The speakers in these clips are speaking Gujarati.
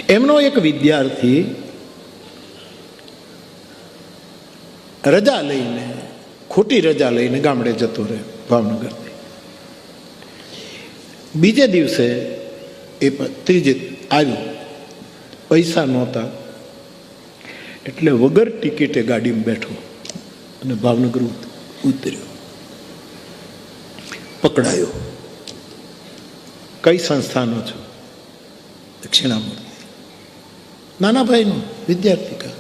એમનો એક વિદ્યાર્થી રજા લઈને, ખોટી રજા લઈને ગામડે જતો રહે ભાવનગરથી. બીજે દિવસે એ ત્રીજે આવ્યું, પૈસા નહોતા એટલે વગર ટિકિટે ગાડીમાં બેઠો અને ભાવનગર ઉતર્યો. પકડાયો. કઈ સંસ્થાનો છો? દક્ષિણામૂર્તિ. નાના ભાઈનો વિદ્યાર્થી કા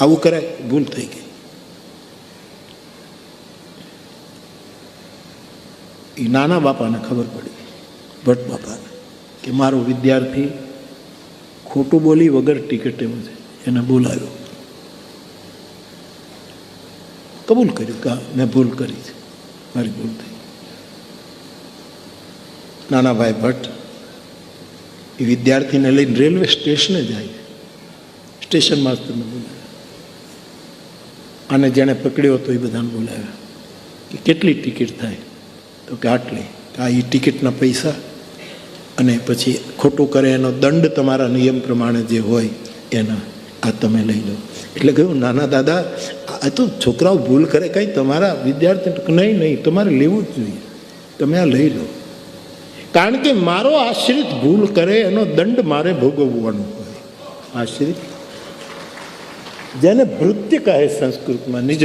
આવું કરાય? ભૂલ થઈ ગઈ. એ નાના બાપાને ખબર પડી, ભટ્ટ બાપાને, કે મારો વિદ્યાર્થી ખોટું બોલી વગર ટિકિટે છે. એને બોલાવ્યો, કબૂલ કર્યું કે મેં ભૂલ કરી છે, મારી ભૂલ થઈ. નાના ભાઈ ભટ્ટ એ વિદ્યાર્થીને લઈને રેલવે સ્ટેશને જાય. સ્ટેશન માસ્તરને બોલાવ્યા, અને જેણે પકડ્યો હતો એ બધાને બોલાવ્યા કે કેટલી ટિકિટ થાય? તો કે આટલી. આ એ ટિકિટના પૈસા અને પછી ખોટું કરે એનો દંડ તમારા નિયમ પ્રમાણે જે હોય એના આ તમે લઈ લો. એટલે કહ્યું, નાના દાદા, આ તો છોકરાઓ ભૂલ કરે, કંઈ તમારા વિદ્યાર્થી નહીં, તમારે લેવું જ જોઈએ, તમે આ લઈ લો. કારણ કે મારો આશ્રિત ભૂલ કરે એનો દંડ મારે ભોગવવાનો હોય. આશ્રિત, જેને ભૃત્ય કહે સંસ્કૃતમાં, નિજ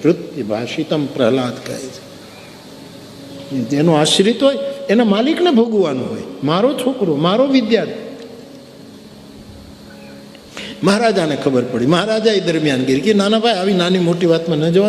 ભૃત્ય ભાષિતમ પ્રહલાદ કહે છે. જેનો આશ્રિત હોય એના માલિકને ભોગવવાનું હોય. મારો છોકરો, મારો વિદ્યાર્થી. મહારાજાને ખબર પડી. મહારાજા એ દરમિયાનગીરી કે નાના ભાઈ આવી નાની મોટી વાતમાં ન જવા.